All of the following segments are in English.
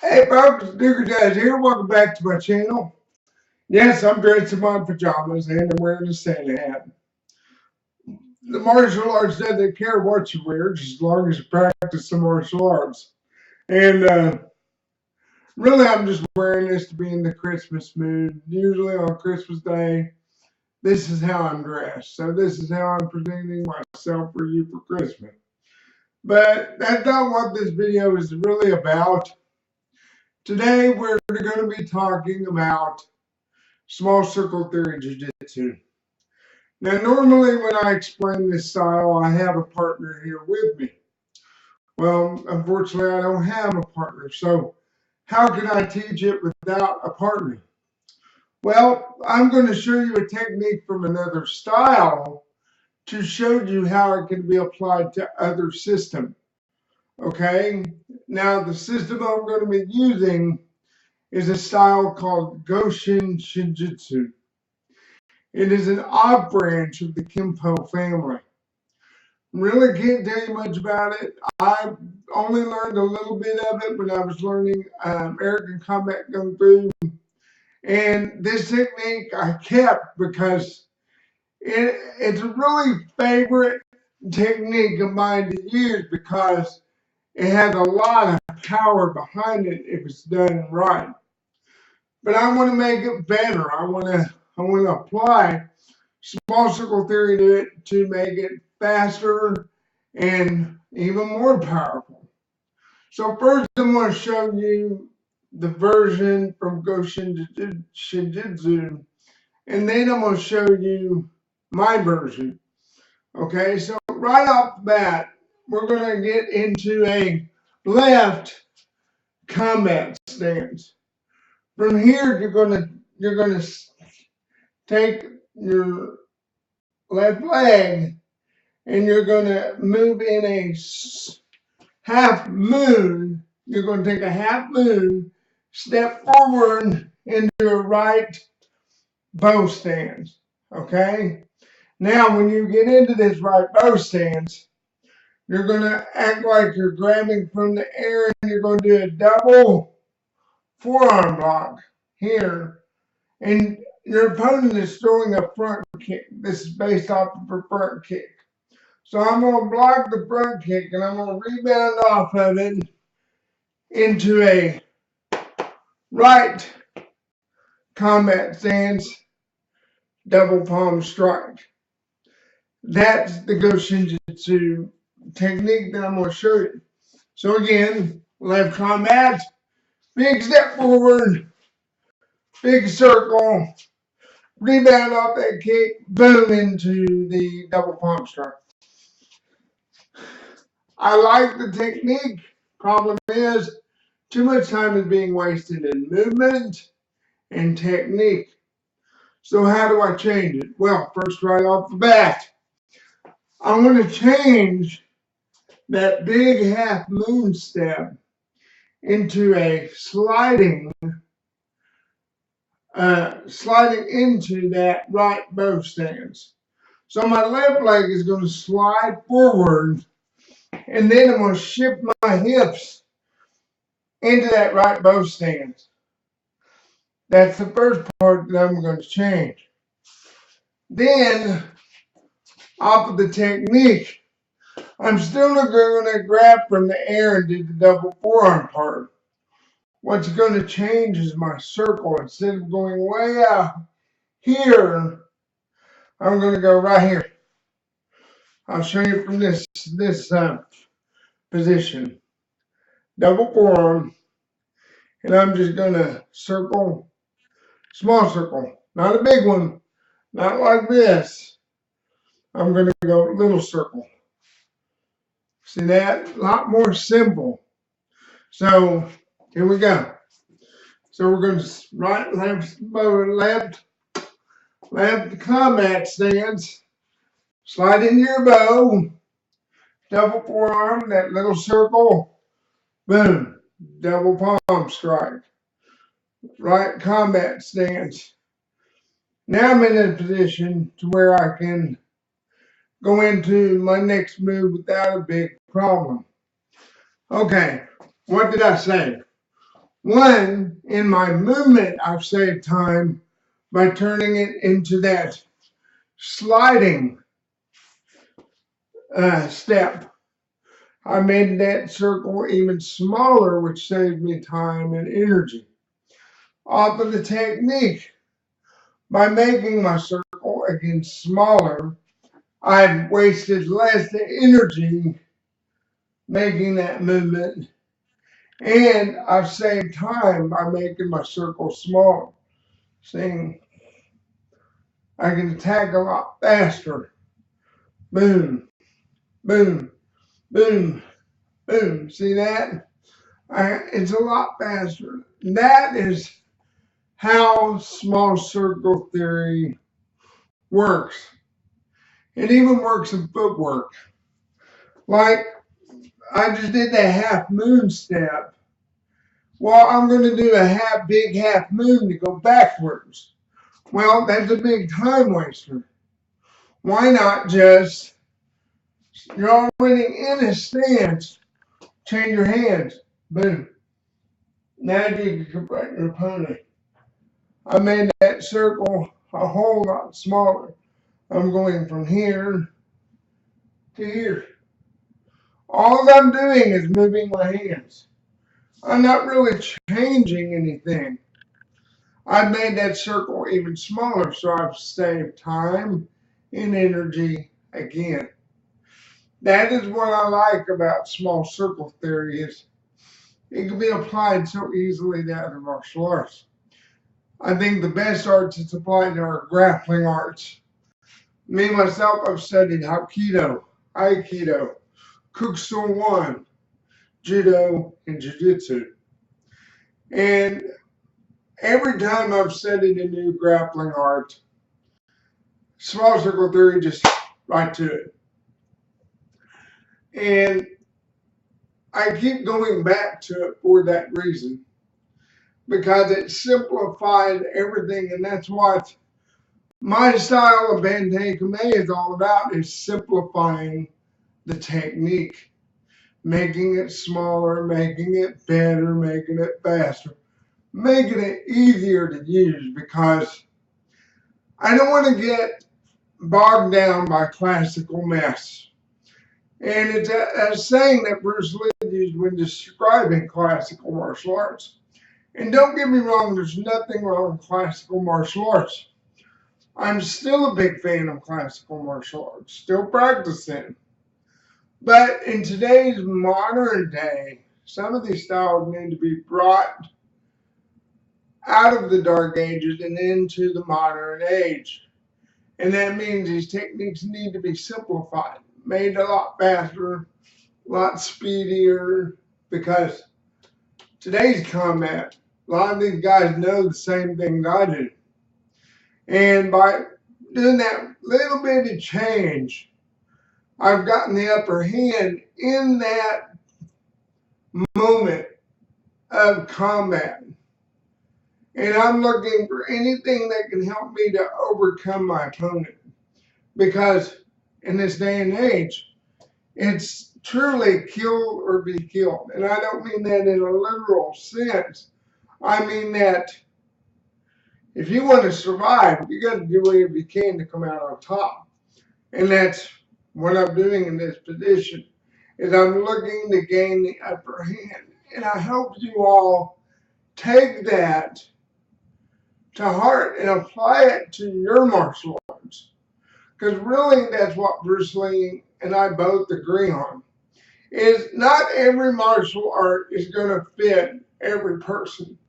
Hey folks, Digger Jazz here. Welcome back to my channel. Yes, I'm dressed in my pajamas and I'm wearing a Santa hat. The martial arts doesn't care what you wear, just as long as you practice the martial arts. And really, I'm just wearing this to be in the Christmas mood. Usually on Christmas Day, this is how I'm dressed. So this is how I'm presenting myself for you for Christmas. But that's not what this video is really about. Today, we're going to be talking about small circle theory jiu-jitsu. Now, normally when I explain this style, I have a partner here with me. Well, unfortunately, I don't have a partner. So how can I teach it without a partner? Well, I'm going to show you a technique from another style to show you how it can be applied to other systems. Okay? Now, the system I'm going to be using is a style called Goshin Shinjutsu. It is an odd branch of the Kempo family. Really can't tell you much about it. I only learned a little bit of it when I was learning American Combat Kung Fu. And this technique I kept because it's a really favorite technique of mine to use because it has a lot of power behind it if it's done right. But I want to make it better. I want to apply small circle theory to it to make it faster and even more powerful. So first I'm going to show you the version from Goshin Shinjutsu, and then I'm going to show you my version. Okay, so right off the bat, we're going to get into a left combat stance. From here, you're going to take your left leg and you're going to move in a half moon. You're going to take a half moon, step forward into a right bow stance. Okay? Now, when you get into this right bow stance, you're going to act like you're grabbing from the air and you're going to do a double forearm block here. And your opponent is throwing a front kick. This is based off of a front kick. So I'm going to block the front kick and I'm going to rebound off of it into a right combat stance, double palm strike. That's the Goshin Jiu-Jitsu technique that I'm going to show you. So again, left combat, big step forward, big circle, rebound off that kick, boom into the double palm strike. I like the technique. Problem is, too much time is being wasted in movement and technique. So how do I change it? Well, first right off the bat, I'm going to change that big half moon step into a sliding into that right bow stance. So my left leg is going to slide forward and then I'm going to shift my hips into that right bow stance. That's the first part that I'm going to change. Then, off of the technique, I'm still going to grab from the air and do the double forearm part. What's going to change is my circle. Instead of going way out here, I'm going to go right here. I'll show you from this position. Double forearm, and I'm just going to circle, small circle, not a big one, not like this. I'm going to go little circle. See that? A lot more simple. So here we go. So we're going to right, left combat stance. Slide into your bow. Double forearm, that little circle. Boom. Double palm strike. Right combat stance. Now I'm in a position to where I can go into my next move without a big problem. Okay, what did I say? One, in my movement, I've saved time by turning it into that sliding step. I made that circle even smaller, which saved me time and energy. Off of the technique, by making my circle again smaller, I've wasted less energy making that movement, and I've saved time by making my circle smaller. Seeing I can attack a lot faster. Boom, boom, boom, boom. See that? It's a lot faster. That is how small circle theory works. It even works in footwork. Like I just did the half moon step. Well, I'm going to do a big half moon to go backwards. Well, that's a big time waster. Why not just, you're already in a stance, change your hands. Boom. Now you can confront your opponent. I made that circle a whole lot smaller. I'm going from here to here. All I'm doing is moving my hands. I'm not really changing anything. I've made that circle even smaller, so I've saved time and energy again. That is what I like about small circle theory is it can be applied so easily to other martial arts. I think the best arts it's applied are grappling arts. Me, myself, I've studied Hapkido, Aikido, Kukso One, Judo, and Jiujitsu. And every time I've studied a new grappling art, small circle theory just right to it. And I keep going back to it for that reason. Because it simplified everything, and that's what my style of Bantay Camay is all about, is simplifying the technique. Making it smaller, making it better, making it faster, making it easier to use, because I don't want to get bogged down by classical mess. And it's a saying that Bruce Lee used when describing classical martial arts. And don't get me wrong, there's nothing wrong with classical martial arts. I'm still a big fan of classical martial arts, still practicing. But in today's modern day, some of these styles need to be brought out of the dark ages and into the modern age. And that means these techniques need to be simplified, made a lot faster, a lot speedier, because today's combat, a lot of these guys know the same things I do. And by doing that little bit of change, I've gotten the upper hand in that moment of combat. And I'm looking for anything that can help me to overcome my opponent. Because in this day and age, it's truly kill or be killed. And I don't mean that in a literal sense. I mean that if you want to survive, you got to do whatever you can to come out on top. And that's what I'm doing in this position, is I'm looking to gain the upper hand. And I hope you all take that to heart and apply it to your martial arts. Because really that's what Bruce Lee and I both agree on, is not every martial art is going to fit every person.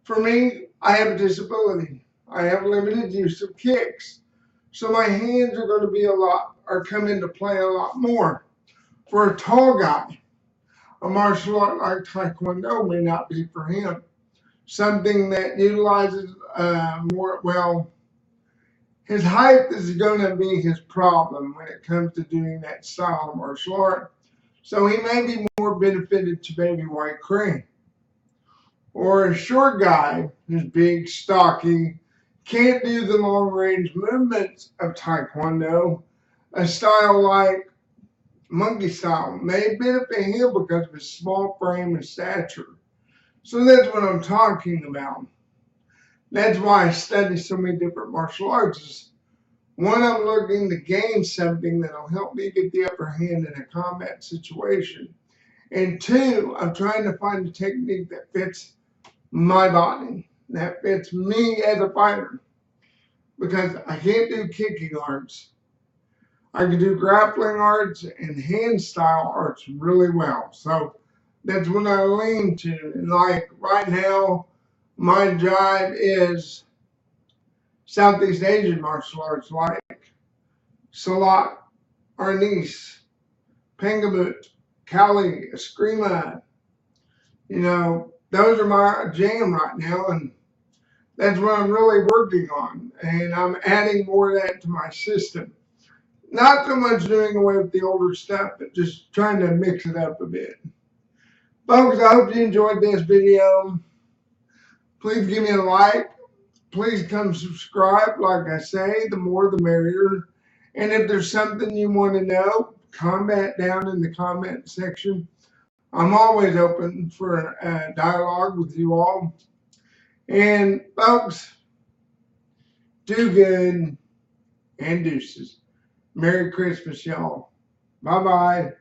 For me, I have a disability. I have limited use of kicks. So my hands are going to be come into play a lot more. For a tall guy, a martial art like Taekwondo may not be for him. Something that utilizes his height is going to be his problem when it comes to doing that style of martial art. So he may be more benefited to maybe white crane. Or a short guy who's big, stocky, can't do the long range movements of Taekwondo. A style like monkey style may benefit him because of his small frame and stature. So that's what I'm talking about. That's why I study so many different martial arts. One, I'm looking to gain something that'll help me get the upper hand in a combat situation. And two, I'm trying to find a technique that fits my body, that fits me as a fighter. Because I can't do kicking arts. I can do grappling arts and hand style arts really well. So that's what I lean to. And like right now, my drive is Southeast Asian martial arts like Salat, Arnis, Pengamut, Kali, Eskrima. Those are my jam right now, and that's what I'm really working on. And I'm adding more of that to my system. Not so much doing away with the older stuff, but just trying to mix it up a bit. Folks, I hope you enjoyed this video. Please give me a like. Please come subscribe. Like I say, the more the merrier. And if there's something you want to know, comment down in the comment section. I'm always open for a dialogue with you all. And folks, do good and deuces. Merry Christmas, y'all. Bye-bye.